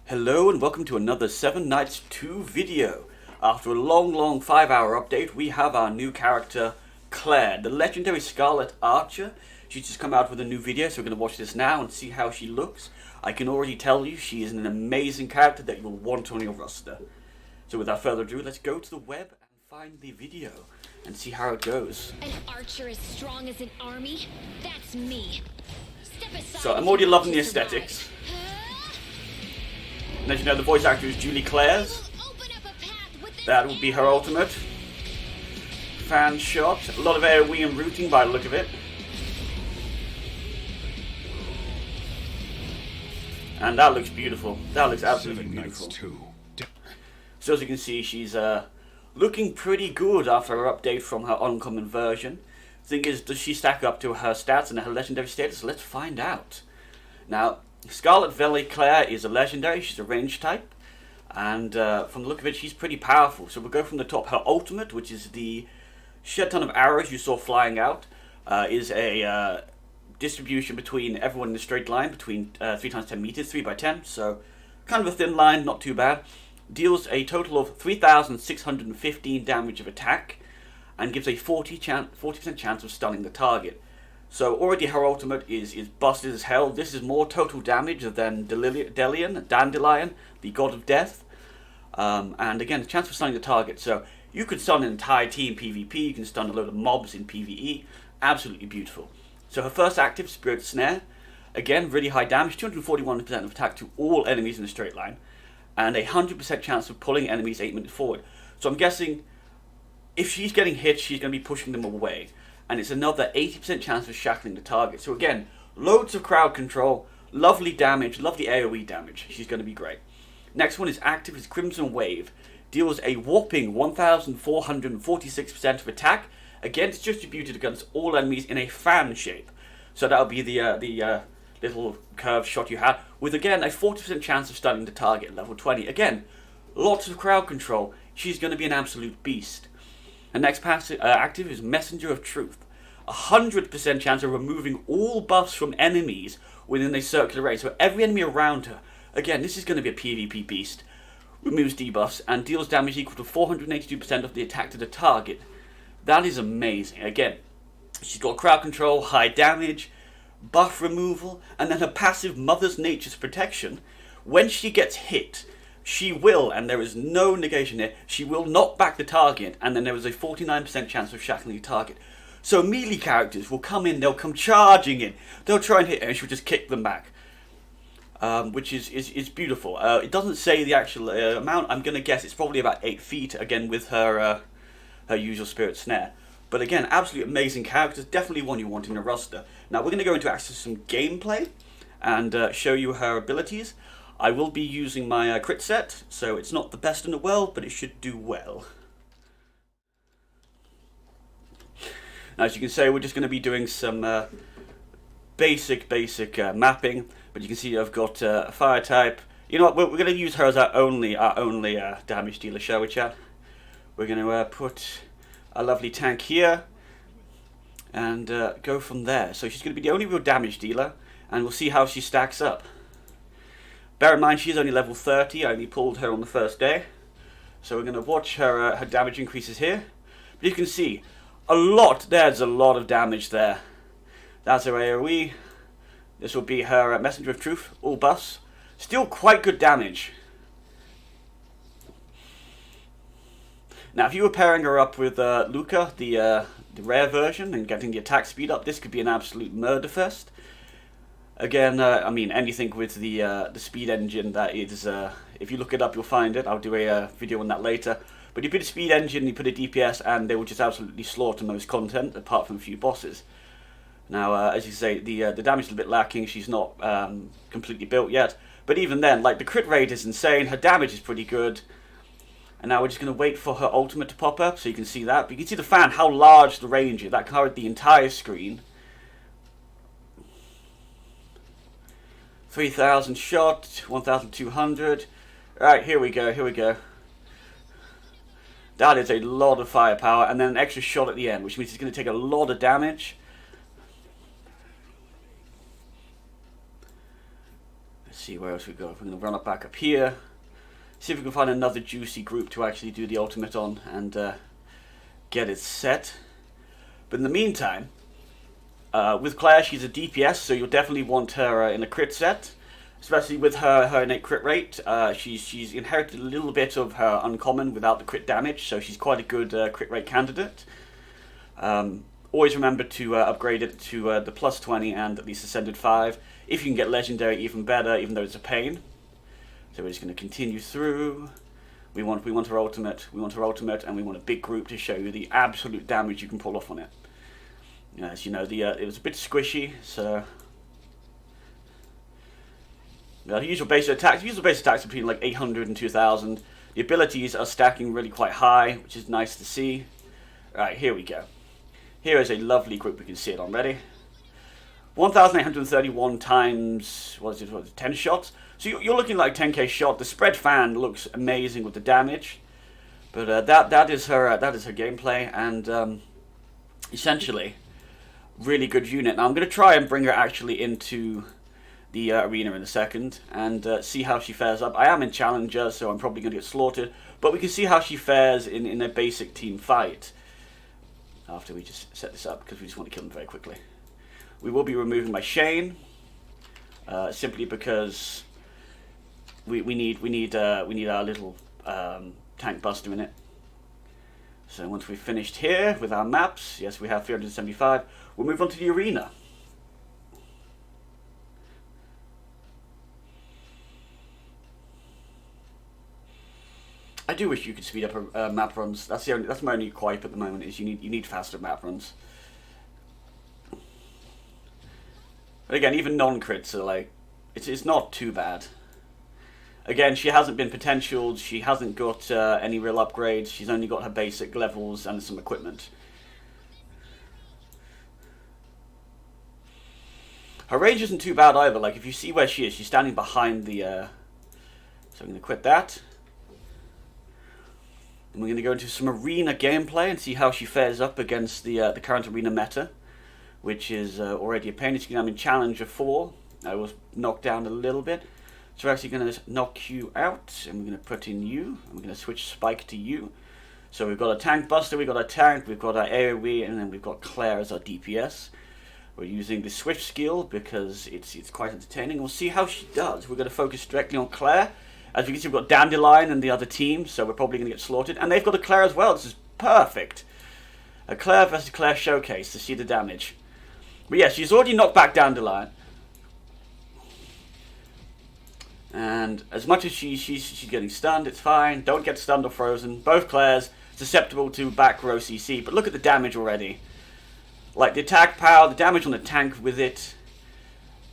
Hello and welcome to another 7 Nights 2 video. After a long 5-hour update, we have our new character, Claire, the legendary Scarlet Archer. She's just come out with a new video, so we're going to watch this now and see how she looks. I can already tell you she is an amazing character that you'll want on your roster. So without further ado, let's go to the web and find the video and see how it goes. An archer as strong as an army? That's me. Step aside. So I'm already loving the aesthetics. And as you know, the voice actor is Julie Claire's. That will be her ultimate. Fan shot. A lot of AoE and rooting by the look of it. And that looks beautiful. That looks absolutely beautiful. So as you can see, she's looking pretty good after her update from her uncommon version. The thing is, does she stack up to her stats and her legendary status? Let's find out. Now, Scarlet Valley Claire is a legendary. She's a range type. And from the look of it, she's pretty powerful. So we'll go from the top. Her ultimate, which is the shed ton of arrows you saw flying out, is a distribution between everyone in a straight line, between 3 times 10 meters, 3 by 10. So kind of a thin line, not too bad. Deals a total of 3,615 damage of attack, and gives a 40% chance of stunning the target. So already her ultimate is busted as hell. This is more total damage than Dandelion, the god of death. And again, a chance for stunning the target. So you could stun an entire team in PvP, you can stun a load of mobs in PvE. Absolutely beautiful. So her first active, Spirit Snare. Again, really high damage, 241% of attack to all enemies in a straight line. And a 100% chance of pulling enemies 8 minutes forward. So I'm guessing if she's getting hit, she's going to be pushing them away. And it's another 80% chance of shackling the target. So again, loads of crowd control, lovely damage, lovely AoE damage. She's going to be great. Next one is active, is Crimson Wave. Deals a whopping 1,446% of attack. Again, it's distributed against all enemies in a fan shape. So that'll be the little curved shot you had. With again, a 40% chance of stunning the target at level 20. Again, lots of crowd control. She's going to be an absolute beast. The next passive active is Messenger of Truth. 100% chance of removing all buffs from enemies within a circular radius. So every enemy around her. Again, this is going to be a PvP beast. Removes debuffs and deals damage equal to 482% of the attack to the target. That is amazing. Again, she's got crowd control, high damage, buff removal, and then her passive Mother's Nature's Protection. When she gets hit, she will, and there is no negation here, she will knock back the target, and then there is a 49% chance of shackling the target. So melee characters will come in, they'll come charging in, they'll try and hit her, and she'll just kick them back. Which is beautiful. It doesn't say the actual amount. I'm going to guess it's probably about 8 feet, again with her usual Spirit Snare. But again, absolutely amazing characters, definitely one you want in your roster. Now we're going to go into actually some gameplay and show you her abilities. I will be using my crit set, so it's not the best in the world, but it should do well. Now, as you can see, we're just going to be doing some basic mapping, but you can see I've got a fire type. You know what, we're going to use her as our only damage dealer, shall we, chat? We're going to put a lovely tank here and go from there. So she's going to be the only real damage dealer, and we'll see how she stacks up. Bear in mind, she's only level 30. I only pulled her on the first day. So we're going to watch her her damage increases here. But you can see, there's a lot of damage there. That's her AoE. This will be her Messenger of Truth, all buffs. Still quite good damage. Now, if you were pairing her up with Luca, the rare version, and getting the attack speed up, this could be an absolute murder fest. Again, I mean, anything with the speed engine, that is, if you look it up, you'll find it. I'll do a video on that later. But you put a speed engine, you put a DPS, and they will just absolutely slaughter most content, apart from a few bosses. Now, as you say, the damage is a bit lacking. She's not completely built yet. But even then, like, the crit rate is insane. Her damage is pretty good. And now we're just going to wait for her ultimate to pop up, so you can see that. But you can see the fan, how large the range is. That covered the entire screen. 3,000 shot, 1,200. Alright, here we go. That is a lot of firepower, and then an extra shot at the end, which means it's going to take a lot of damage. see where else we go. We're going to run up back up here. See if we can find another juicy group to actually do the ultimate on and get it set. But in the meantime, with Claire, she's a DPS, so you'll definitely want her in a crit set. Especially with her innate crit rate. She's inherited a little bit of her uncommon without the crit damage, so she's quite a good crit rate candidate. Always remember to upgrade it to the plus 20 and at least Ascended 5. If you can get Legendary, even better, even though it's a pain. So we're just going to continue through. We want her ultimate, and we want a big group to show you the absolute damage you can pull off on it. As you know, it was a bit squishy, so... The usual base attacks are between like 800 and 2000. The abilities are stacking really quite high, which is nice to see. Alright, here we go. Here is a lovely group, we can see it on. Ready? 1,831 times, what is it, 10 shots? So you're looking like 10k shot. The spread fan looks amazing with the damage. But that is her gameplay, and essentially, really good unit. Now I'm going to try and bring her actually into the arena in a second and see how she fares up. I am in Challenger, so I'm probably going to get slaughtered, but we can see how she fares in a basic team fight after we just set this up, because we just want to kill them very quickly. We will be removing my Shane, simply because we need our little tank buster in it. So once we've finished here with our maps, yes, we have 375, we'll move on to the arena. I do wish you could speed up map runs. That's my only gripe at the moment, is you need faster map runs. But again, even non-crits are like, it's not too bad. Again, she hasn't been potentialed. She hasn't got any real upgrades. She's only got her basic levels and some equipment. Her range isn't too bad either. Like if you see where she is, she's standing behind the. So I'm going to quit that. And we're going to go into some arena gameplay and see how she fares up against the current arena meta, which is already a pain. As you can, I'm in Challenger 4. I was knocked down a little bit. So we're actually going to knock you out, and we're going to put in you. And we're going to switch Spike to you. So we've got a tank buster, we've got a tank, we've got our AoE, and then we've got Claire as our DPS. We're using the Swift skill because it's quite entertaining. We'll see how she does. We're going to focus directly on Claire. As you can see, we've got Dandelion and the other team, so we're probably going to get slaughtered. And they've got a Claire as well. This is perfect. A Claire versus Claire showcase to see the damage. But yeah, she's already knocked back Dandelion. And as much as she's getting stunned, it's fine. Don't get stunned or frozen. Both Claires susceptible to back row CC. But look at the damage already. Like the attack power, the damage on the tank with it.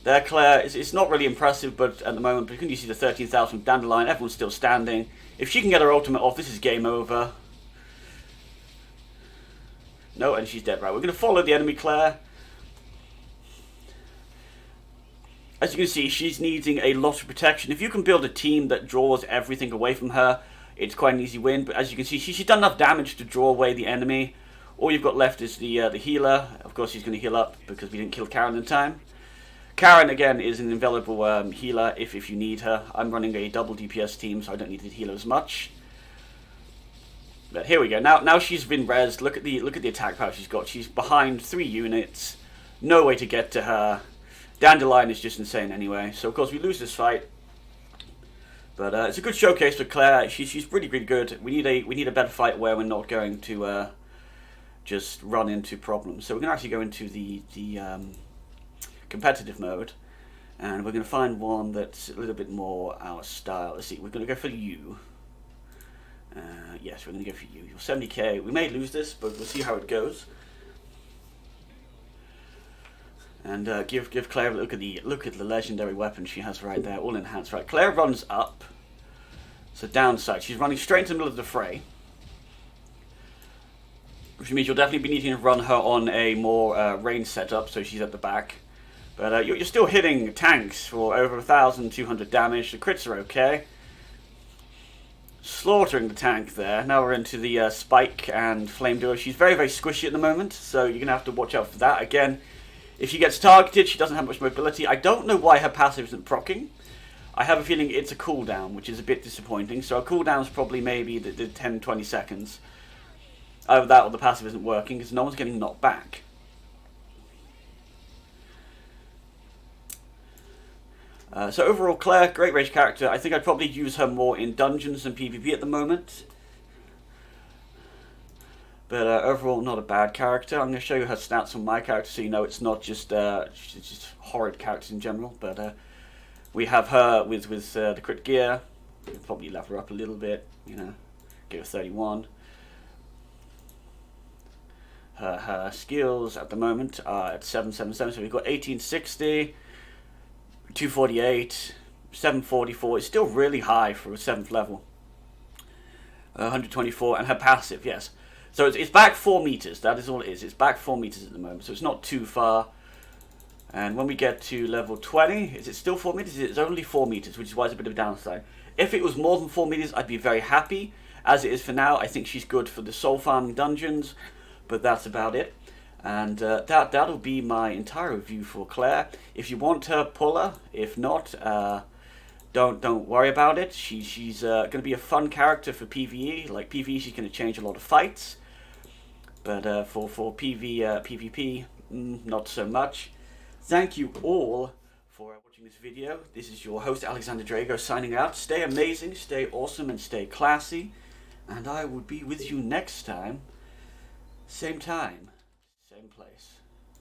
There, Claire, it's not really impressive, but at the moment, because you see the 13,000 Dandelion, everyone's still standing. If she can get her ultimate off, this is game over. No, and she's dead. Right, we're going to follow the enemy Claire. As you can see, she's needing a lot of protection. If you can build a team that draws everything away from her, it's quite an easy win. But as you can see, she's done enough damage to draw away the enemy. All you've got left is the healer. Of course, she's going to heal up because we didn't kill Karen in time. Karen, again, is an invaluable healer if you need her. I'm running a double DPS team, so I don't need to heal as much. But here we go. Now she's been rezzed. Look at the attack power she's got. She's behind 3 units. No way to get to her. Dandelion is just insane anyway. So of course we lose this fight. But it's a good showcase for Claire. She's really good. We need a better fight where we're not going to just run into problems. So we're gonna actually go into the competitive mode, and we're going to find one that's a little bit more our style. Let's see, we're going to go for you. Yes, we're going to go for you. You're 70k. We may lose this, but we'll see how it goes. And give Claire a look at the legendary weapon she has right there, all enhanced. Right, Claire runs up. So downside, she's running straight into the middle of the fray, which means you'll definitely be needing to run her on a more range setup, so she's at the back. But you're still hitting tanks for over 1,200 damage. The crits are okay. Slaughtering the tank there. Now we're into the Spike and Flame Duo. She's very, very squishy at the moment, so you're going to have to watch out for that. Again, if she gets targeted, she doesn't have much mobility. I don't know why her passive isn't proccing. I have a feeling it's a cooldown, which is a bit disappointing. So a cooldown's probably maybe the 10-20 seconds. Either that or the passive isn't working because no one's getting knocked back. So overall, Claire, great range character. I think I'd probably use her more in dungeons than PvP at the moment. But overall, not a bad character. I'm going to show you her stats on my character so you know it's not just horrid characters in general. But we have her with the crit gear. We'll probably level her up a little bit, you know, give her 31. Her skills at the moment are at 777, so we've got 1860, 248, 744. It's still really high for a 7th level. 124, and her passive, yes. So it's back 4 meters, that is all it is. It's back 4 meters at the moment, so it's not too far. And when we get to level 20, is it still 4 meters? It's only 4 meters, which is why it's a bit of a downside. If it was more than 4 meters, I'd be very happy. As it is for now, I think she's good for the soul farming dungeons, but that's about it. And that'll be my entire review for Claire. If you want her, pull her. If not, don't worry about it. She's going to be a fun character for PvE. Like PvE, she's going to change a lot of fights. But for PvP, not so much. Thank you all for watching this video. This is your host, Alexander Drago, signing out. Stay amazing, stay awesome, and stay classy. And I will be with you next time. Same time, same place.